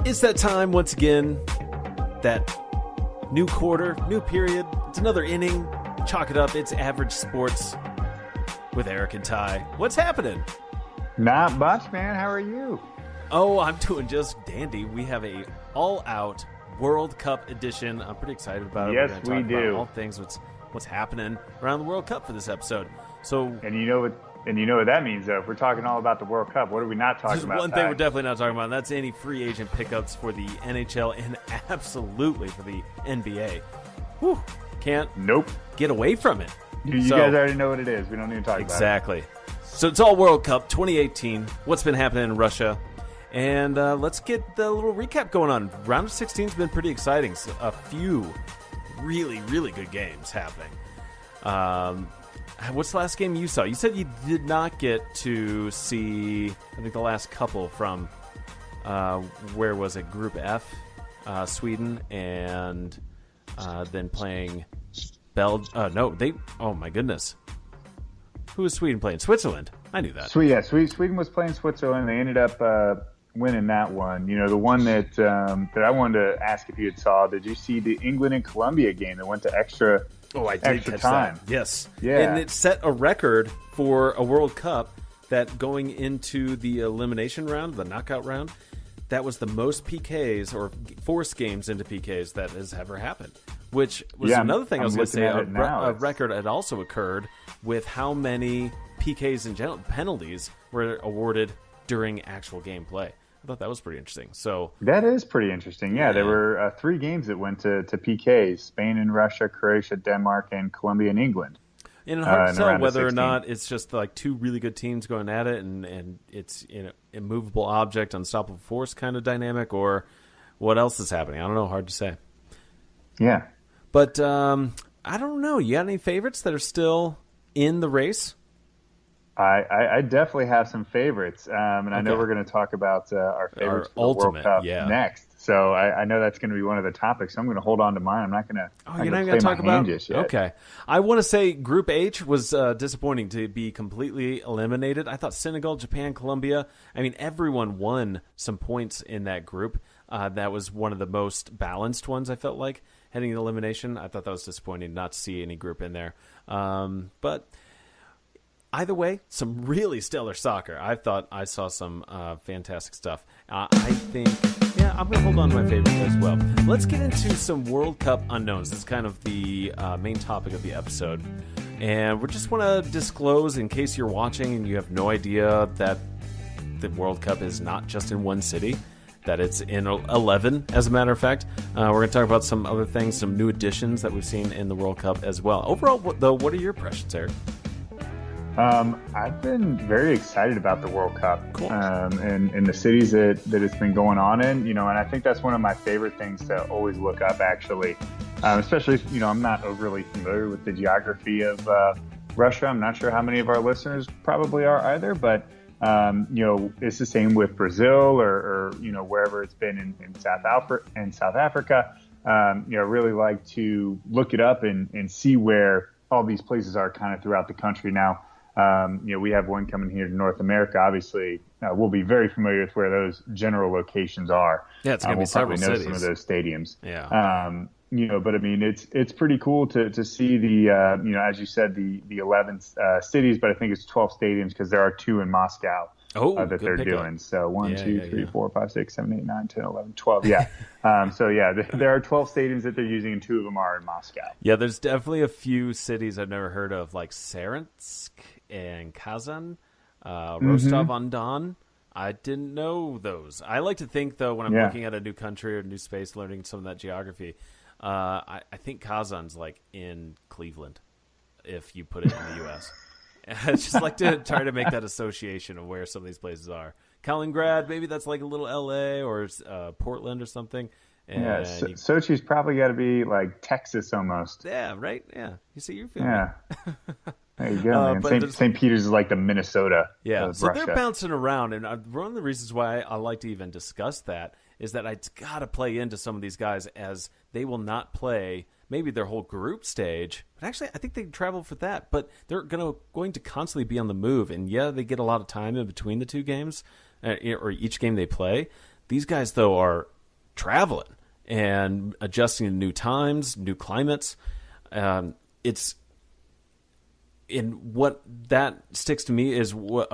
It's that time once again. That new quarter, new period. It's another inning. Chalk it up. It's Average Sports with Eric and Ty. What's happening? Not much, man. How are you? Oh, I'm doing just dandy. We have a all-out World Cup edition. I'm pretty excited about it. Yes, We're going to talk we do. about all things what's happening around the World Cup for this episode. So, And you know what that means, though. If we're talking all about the World Cup, what are we not talking there's about? one thing we're definitely not talking about, and that's any free agent pickups for the NHL and absolutely for the NBA. Whew, can't get away from it. You guys already know what it is. We don't need to talk about it. Exactly. So it's all World Cup 2018. What's been happening in Russia? And let's get the little recap going on. Round of 16 has been pretty exciting. So a few really, really good games happening. What's the last game you saw? You said you did not get to see, I think, the last couple from, where was it? Group F, Sweden, and then playing oh my goodness. Who was Sweden playing? Switzerland. I knew that. Sweden was playing Switzerland. They ended up winning that one. You know, the one that I wanted to ask if you had saw. Did you see the England and Colombia game that went to extra? Oh, I did extra catch time. that. Yes. Yeah. And it set a record for a World Cup that going into the elimination round, the knockout round, that was the most PKs or forced games into PKs that has ever happened. Which was another thing I was going to say. A record had also occurred with how many PKs and penalties were awarded during actual gameplay. I thought that was pretty interesting. So that is pretty interesting. Yeah, there were 3 games that went to PKs: Spain and Russia, Croatia, Denmark, and Colombia and England. And it's hard to tell whether or not it's just like 2 really good teams going at it, and it's immovable object, unstoppable force kind of dynamic, or what else is happening. I don't know. Hard to say. Yeah, but I don't know. You got any favorites that are still in the race? I definitely have some favorites, and I know we're going to talk about our favorites for the World Cup next. So I know that's going to be one of the topics. So I'm going to hold on to mine. I'm not going to. Oh, you're not going to talk about just yet. Okay, I want to say Group H was disappointing to be completely eliminated. I thought Senegal, Japan, Colombia. I mean, everyone won some points in that group. That was one of the most balanced ones. I felt like heading to elimination. I thought that was disappointing not to see any group in there, but. Either way, some really stellar soccer. I thought I saw some fantastic stuff. I think, I'm going to hold on to my favorite as well. Let's get into some World Cup unknowns. This is kind of the main topic of the episode. And we just want to disclose, in case you're watching and you have no idea that the World Cup is not just in one city, that it's in 11, as a matter of fact. We're going to talk about some other things, some new additions that we've seen in the World Cup as well. Overall, though, what are your impressions, Eric? I've been very excited about the World Cup, cool. and the cities that it's been going on in, and I think that's one of my favorite things to always look up, actually, especially, I'm not overly familiar with the geography of Russia. I'm not sure how many of our listeners probably are either, but, it's the same with Brazil or wherever it's been in South Africa. Really like to look it up and see where all these places are kind of throughout the country now. We have one coming here to North America. Obviously, we'll be very familiar with where those general locations are. Yeah, it's going to be several cities. Know some of those stadiums. Yeah. But I mean, it's pretty cool to see the, as you said, the 11 cities, but I think it's 12 stadiums because there are 2 in Moscow that they're doing. So 1, 2, 3, 4, 5, 6, 7, 8, 9, 10, 11, 12. Yeah. There are 12 stadiums that they're using, and 2 of them are in Moscow. Yeah, there's definitely a few cities I've never heard of, like Saransk and Kazan, Rostov-on-Don. I didn't know those. I like to think, though, when I'm looking at a new country or a new space, learning some of that geography, I think Kazan's like in Cleveland, if you put it in the U.S. I just like to try to make that association of where some of these places are. Kaliningrad, maybe that's like a little L.A. or Portland or something. And Sochi's probably got to be like Texas almost. Yeah, right? Yeah. You see, you're feeling it. There you go, man. St. Peter's is like the Minnesota of so Russia. They're bouncing around, and one of the reasons why I like to even discuss that is that it's got to play into some of these guys, as they will not play maybe their whole group stage, but actually I think they travel for that, but they're going to constantly be on the move, and they get a lot of time in between the 2 games, or each game they play. These guys, though, are traveling and adjusting to new times, new climates. It's in what that sticks to me is what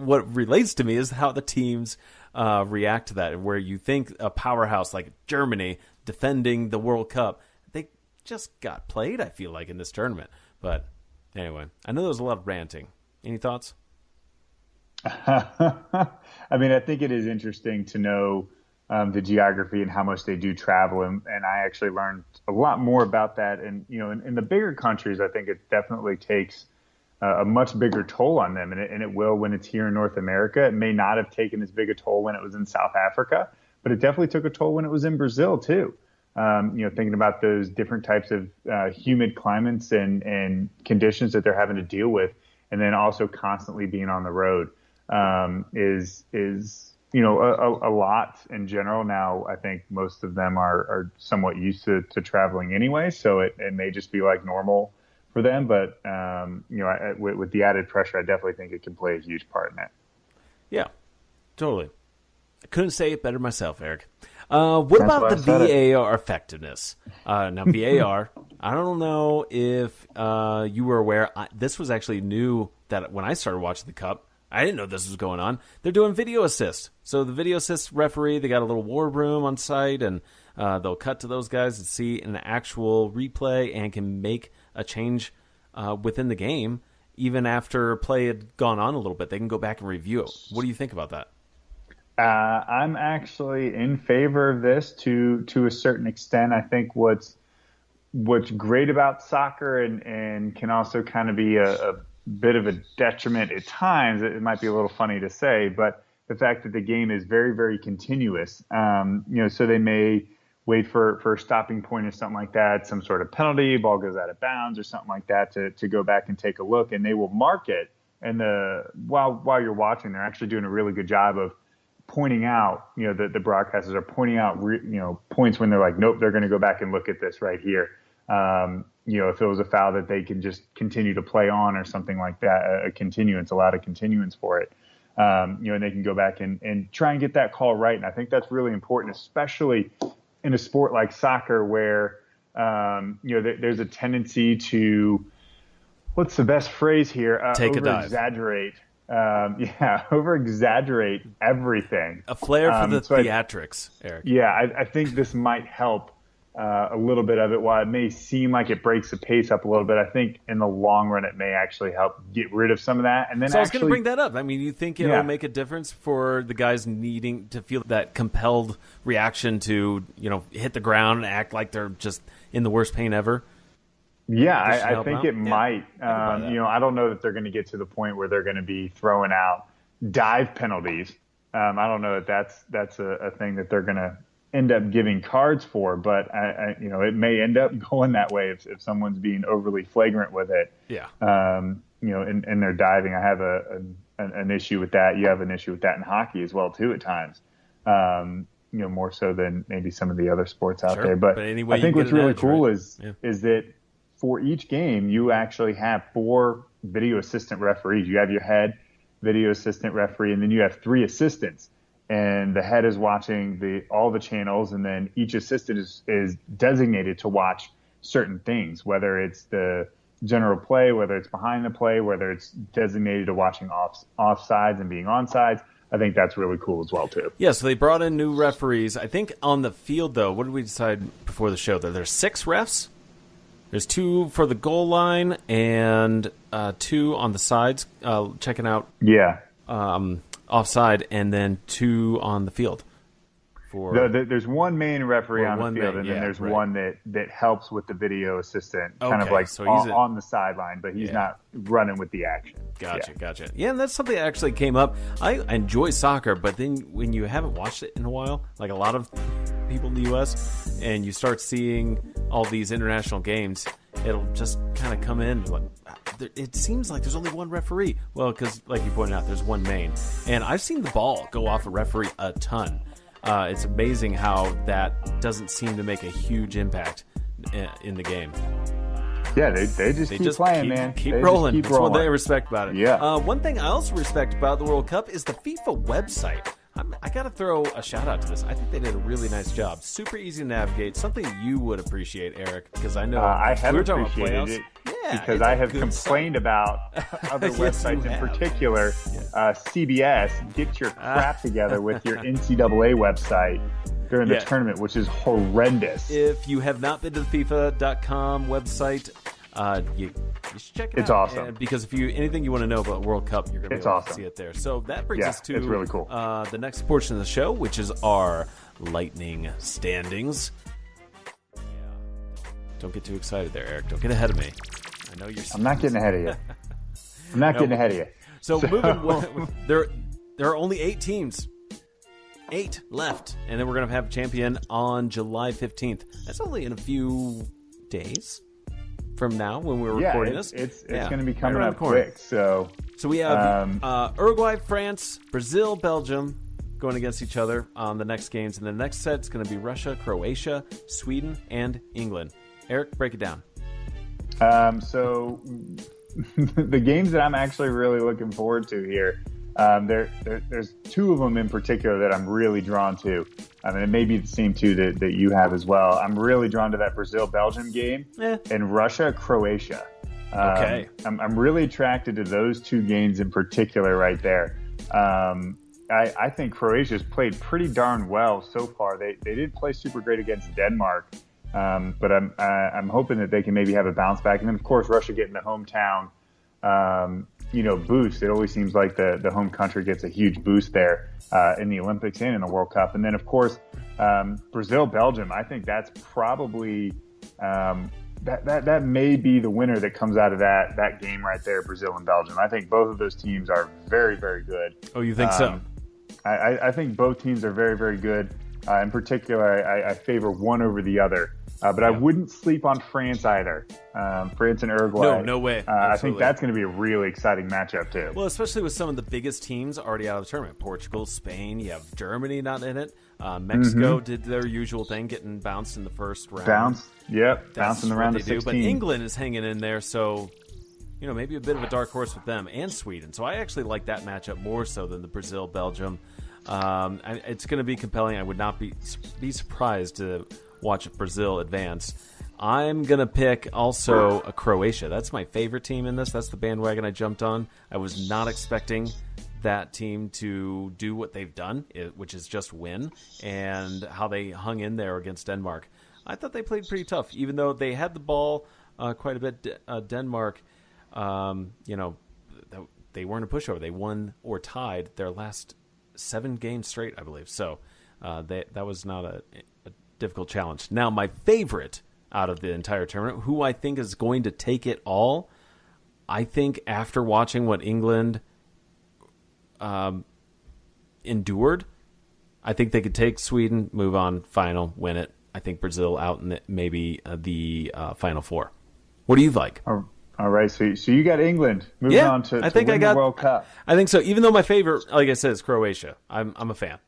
relates to me is how the teams react to that, where you think a powerhouse like Germany defending the World Cup, they just got played, I feel like, in this tournament. But anyway, I know there was a lot of ranting. Any thoughts? I mean, I think it is interesting to know the geography and how much they do travel. And I actually learned a lot more about that. And, in the bigger countries, I think it definitely takes a much bigger toll on them. And it will when it's here in North America. It may not have taken as big a toll when it was in South Africa, but it definitely took a toll when it was in Brazil, too. Thinking about those different types of humid climates and conditions that they're having to deal with, and then also constantly being on the road is a lot in general. Now, I think most of them are somewhat used to traveling anyway, so it may just be like normal for them. But with the added pressure, I definitely think it can play a huge part in it. Yeah, totally. I couldn't say it better myself, Eric. What about the VAR effectiveness? Now, VAR, I don't know if you were aware. This was actually new that when I started watching the Cup, I didn't know this was going on. They're doing video assist. So the video assist referee, they got a little war room on site, and they'll cut to those guys and see an actual replay and can make a change within the game. Even after play had gone on a little bit, they can go back and review it. What do you think about that? I'm actually in favor of this to a certain extent. I think what's great about soccer and can also kind of be a bit of a detriment at times. It might be a little funny to say, but the fact that the game is very, very continuous. So they may wait for a stopping point or something like that, some sort of penalty, ball goes out of bounds or something like that to go back and take a look, and they will mark it. And while you're watching, they're actually doing a really good job of pointing out, the broadcasters are pointing out, points when they're like, nope, they're going to go back and look at this right here. If it was a foul that they can just continue to play on or something like that, a lot of continuance for it. And they can go back and try and get that call right. And I think that's really important, especially in a sport like soccer where, there's a tendency to, what's the best phrase here? Take a dive. Exaggerate. Over-exaggerate everything. A flair for the theatrics, Eric. Yeah, I think this might help a little bit of it. While it may seem like it breaks the pace up a little bit, I think in the long run it may actually help get rid of some of that. And then I was going to bring that up. I mean, you think it'll make a difference for the guys needing to feel that compelled reaction to, hit the ground and act like they're just in the worst pain ever? Yeah, I think it might. I don't know that they're going to get to the point where they're going to be throwing out dive penalties. I don't know that that's a thing that they're going to end up giving cards for, but it may end up going that way if someone's being overly flagrant with it. Yeah. And they're diving. I have an issue with that. You have an issue with that in hockey as well too at times. More so than maybe some of the other sports out there. But anyway, I think what's really cool is that for each game, you actually have 4 video assistant referees. You have your head video assistant referee, and then you have 3 assistants. And the head is watching all the channels, and then each assistant is designated to watch certain things, whether it's the general play, whether it's behind the play, whether it's designated to watching offsides and being onsides. I think that's really cool as well, too. Yeah, so they brought in new referees. I think on the field, though, what did we decide before the show? That there's 6 refs? There's 2 for the goal line and 2 on the sides, checking out offside, and then 2 on the field. There's one main referee on the field, and then there's one that helps with the video assistant, kind of like so on the sideline, but he's not running with the action. Gotcha. Yeah, and that's something that actually came up. I enjoy soccer, but then when you haven't watched it in a while, like a lot of people in the U.S., and you start seeing all these international games, it'll just kind of come in like, it seems like there's only one referee. Well, because like you pointed out, there's one main. And I've seen the ball go off a referee a ton. It's amazing how that doesn't seem to make a huge impact in the game. Yeah, they just keep playing, man. Keep rolling. That's what they respect about it. Yeah. One thing I also respect about the World Cup is the FIFA website. I'm I got to throw a shout out to this. I think they did a really nice job. Super easy to navigate. Something you would appreciate, Eric, because I know I have we were talking appreciated about it playoffs. because I have complained about other websites in particular. CBS, get your crap together with your NCAA website during the tournament, which is horrendous. If you have not been to the FIFA.com website, you should check it out. It's awesome. Because if anything you want to know about World Cup, you're going to be able to see it there. So that brings us to it's really cool. The next portion of the show, which is our Lightning standings. Yeah. Don't get too excited there, Eric. Don't get ahead of me. I know you're. I'm not getting ahead of you. I'm not getting ahead of you. So moving, there are only 8 teams. 8 left, and then we're going to have a champion on July 15th. That's only in a few days from now when we're recording this. It's going to be coming up quick. So we have Uruguay, France, Brazil, Belgium going against each other on the next games. And the next set's going to be Russia, Croatia, Sweden, and England. Eric, break it down. So the games that I'm actually really looking forward to here, there's 2 of them in particular that I'm really drawn to. I mean, it may be the same 2 that you have as well. I'm really drawn to that Brazil-Belgium game and Russia-Croatia. Okay. I'm really attracted to those 2 games in particular right there. I think Croatia's played pretty darn well so far. They didn't play super great against Denmark, but I'm hoping that they can maybe have a bounce back. And then, of course, Russia getting the hometown boost. It always seems like the home country gets a huge boost there in the Olympics and in the World Cup. And then, of course, Brazil-Belgium. I think that's probably that may be the winner that comes out of that game right there, Brazil and Belgium. I think both of those teams are very, very good. Oh, you think so? I think both teams are very, very good. In particular, I favor one over the other. But I wouldn't sleep on France either. France and Uruguay. No way. I think that's going to be a really exciting matchup too. Well, especially with some of the biggest teams already out of the tournament. Portugal, Spain, you have Germany not in it. Mexico did their usual thing, getting bounced in the first round. Bouncing the round of 16. But England is hanging in there, so maybe a bit of a dark horse with them, and Sweden. So I actually like that matchup more so than the Brazil-Belgium. It's going to be compelling. I would not be surprised to watch Brazil advance. I'm going to pick also a Croatia. That's my favorite team in this. That's the bandwagon I jumped on. I was not expecting that team to do what they've done, which is just win, and how they hung in there against Denmark. I thought they played pretty tough, even though they had the ball quite a bit. Denmark, they weren't a pushover. They won or tied their last 7 games straight, I believe. So that was not a difficult challenge. Now, my favorite out of the entire tournament, who I think is going to take it all, I think after watching what England endured, I think they could take Sweden, move on, final, win it. I think Brazil out in maybe the Final Four. What do you like? All right, so you got England moving on to win the World Cup. I think so. Even though my favorite, like I said, is Croatia. I'm a fan.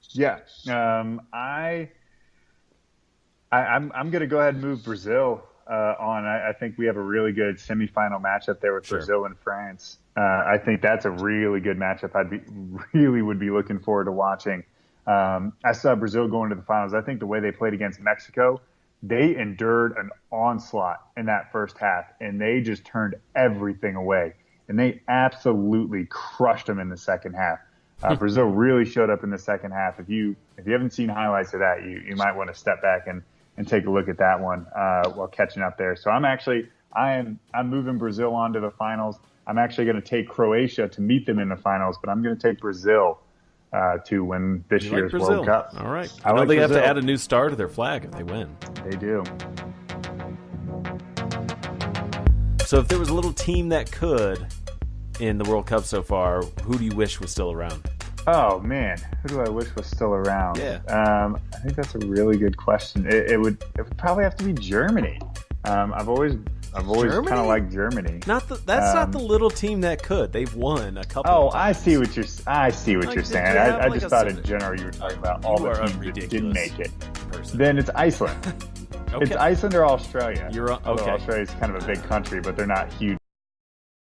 Yeah, I'm going to go ahead and move Brazil on. I think we have a really good semifinal matchup there with Brazil and France. I think that's a really good matchup. Would be looking forward to watching. I saw Brazil going to the finals. I think the way they played against Mexico, they endured an onslaught in that first half, and they just turned everything away. And they absolutely crushed them in the second half. Brazil really showed up in the second half. If you haven't seen highlights of that, you might want to step back and take a look at that one while catching up there. So I'm moving Brazil on to the finals. I'm actually going to take Croatia to meet them in the finals, but I'm going to take Brazil to win this year's World Cup. All right. I know they have to add a new star to their flag if they win. They do. So if there was a little team that could in the World Cup so far, who do you wish was still around? Oh, man. Who do I wish was still around? Yeah. I think that's a really good question. It would probably have to be Germany. I've always kind of liked Germany. That's not the little team that could. They've won a couple. Oh, I see what you're saying. I just thought in general you were talking about all the teams that didn't make it. Then it's Iceland. Okay. It's Iceland or Australia. Okay. Australia's kind of a big country, but they're not huge.